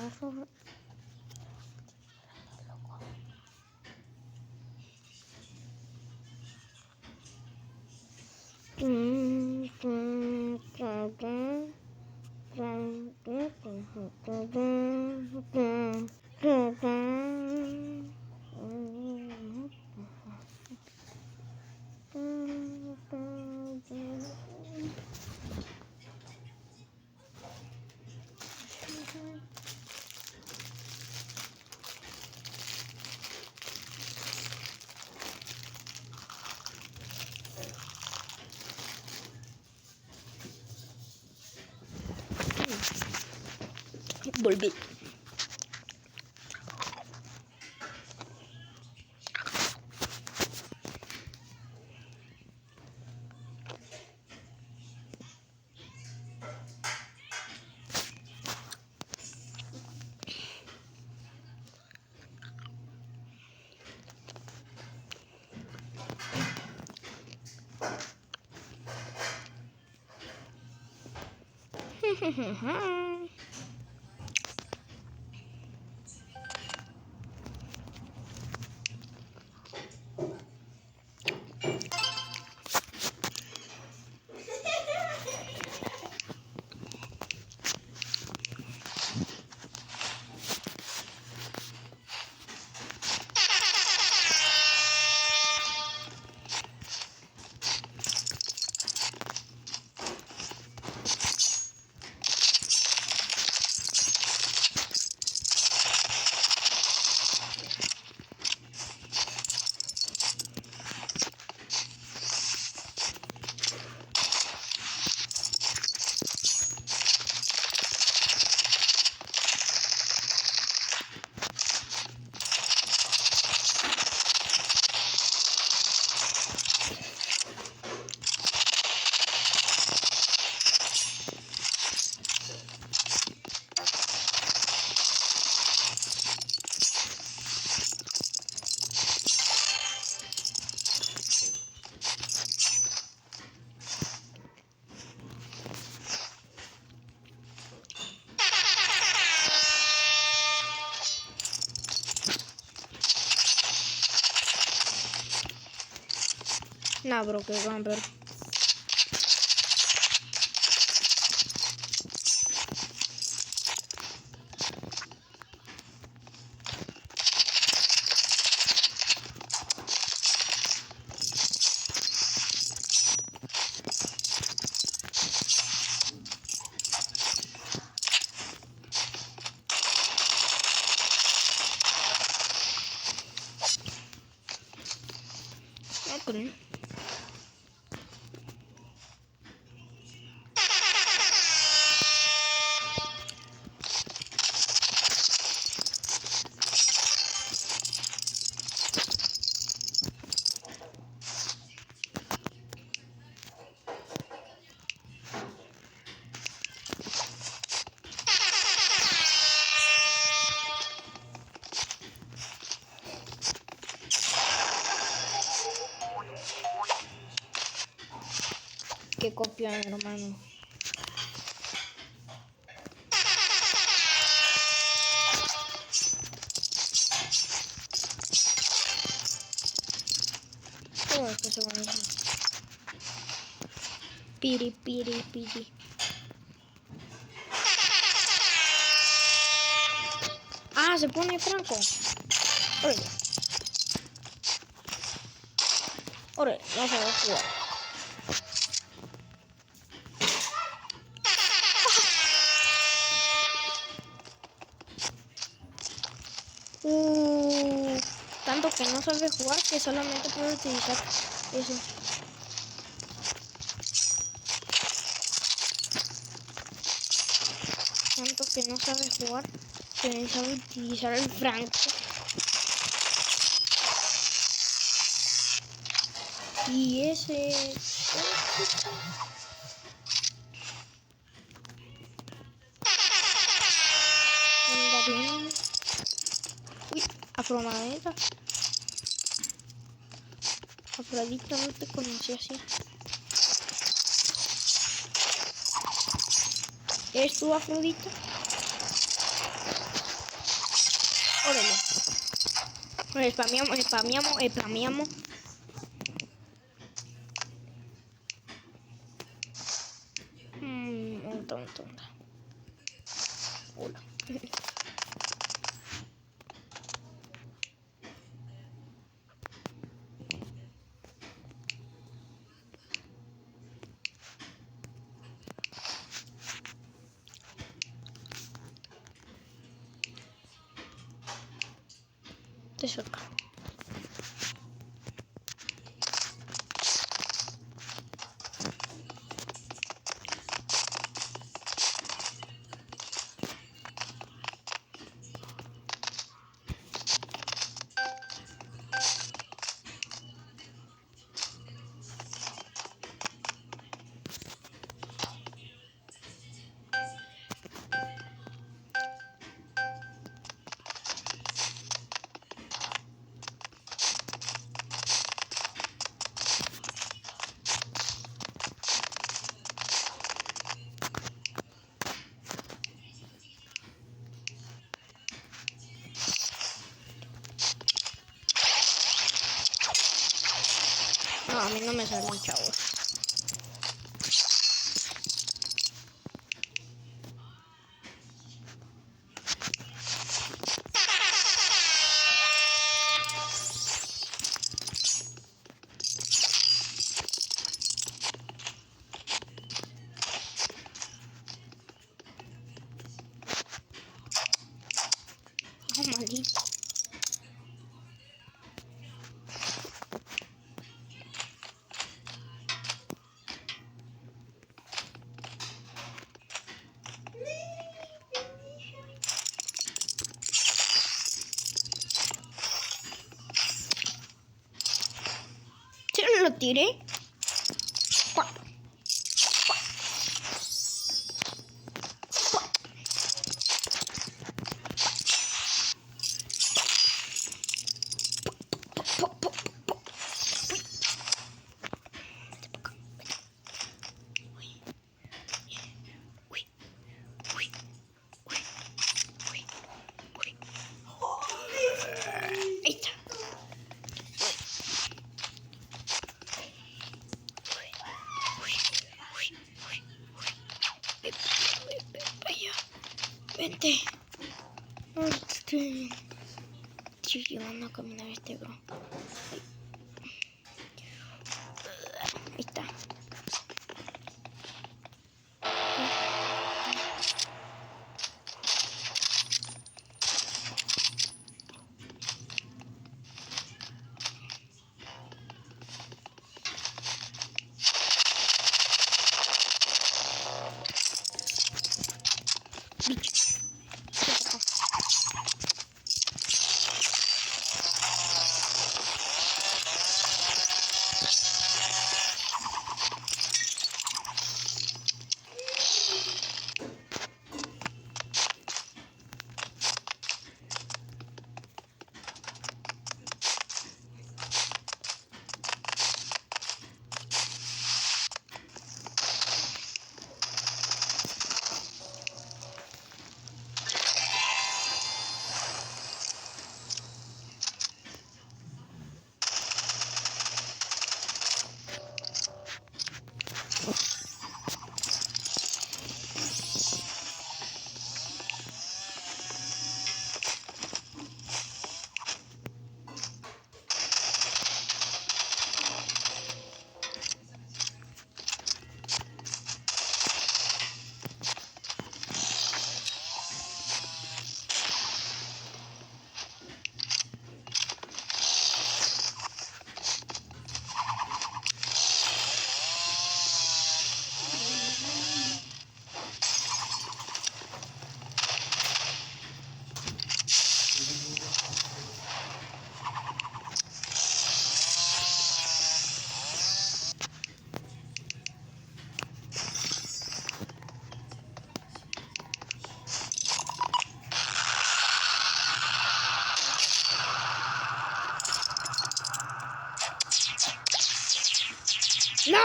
agarro. Volví. Nah, bro, que camper. No creo. Que copian, hermano. Oh, esto se va a hacer. Piri, piri, piri. Ah, se pone Franco. Órale. Órale, vamos a jugar. Tanto que no sabe jugar que solamente puede utilizar eso. Tanto que no sabe jugar que sabe utilizar el Franco. Y ese... Anda bien. Uy, Afrodita. Afrodita, no te conocí así. ¿Eres tú, Afrodita? Órale. Spameamos. Tonta. Hola. De cerca. No, a mí no me salen chavos. Oh, maldito. ¿Sí lo tiré? Ahí está. Vaya. Vente. Estoy llevando a caminar este bro. Ahí está. Bicho. ¡No!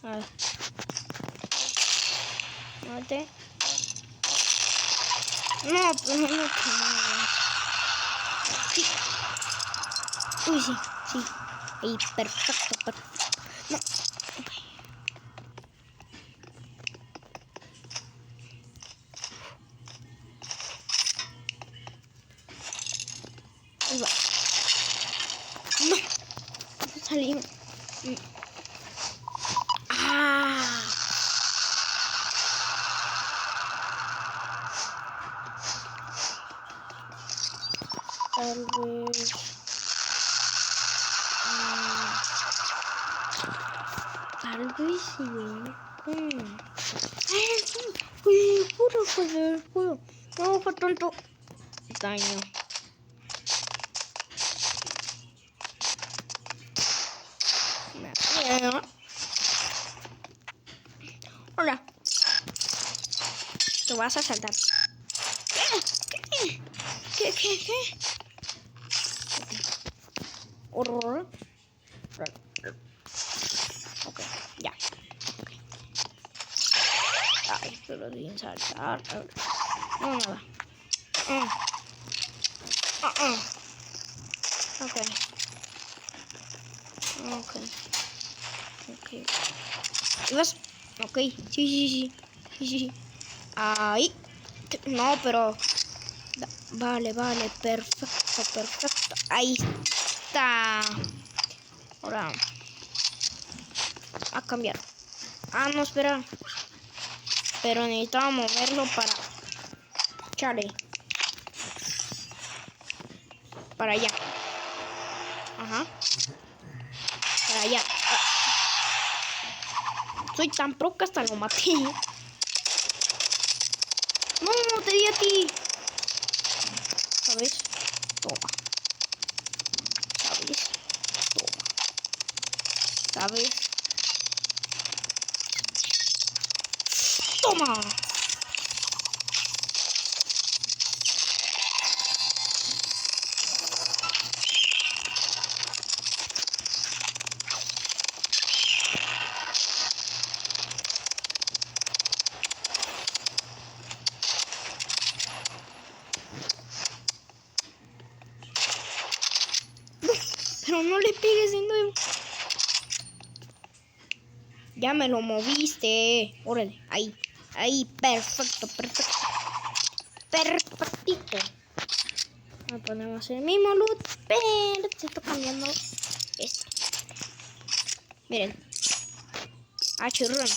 A ver. Mate. No, pero no. Sí. Uy, sí, sí. Ahí, perfecto, perfecto. No. Ahí va. No. Salí. Ah. Tal vez. Tal vez sí. Uy, puro joder, puro. No fue tanto daño. Hola. Te vas a saltar. ¿Qué? Horror. Ok, ya. Okay. Ay, pero sin saltar. No, nada. Ok. ¿Ibas? Ok, sí. Ahí. No, pero... Vale, perfecto. Ahí está. Ahora... A cambiar. Ah, no, espera. Pero necesitaba moverlo para... Chale. Para allá. Ajá. Para allá. Soy tan pro que hasta lo maté. No, te di a ti. ¿Sabes? Toma. ¿Sabes? Toma. ¿Sabes? Toma. Pero no le pegues de nuevo. Ya me lo moviste. Órale, ahí, perfecto. Perfectito. Ahora ponemos el mismo loot, pero se está cambiando esto. Miren. Churrón.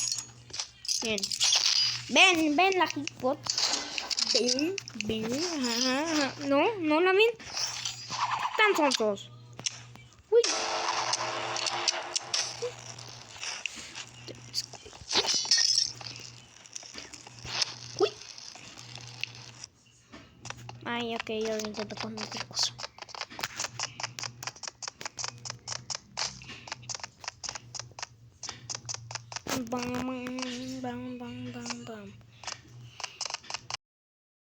Miren. Ven la hitbot. Ven. Ajá. No la ven. Tan tontos. Uy. Uy. Ay, ok, yo lo intento con otra cosa. Bam.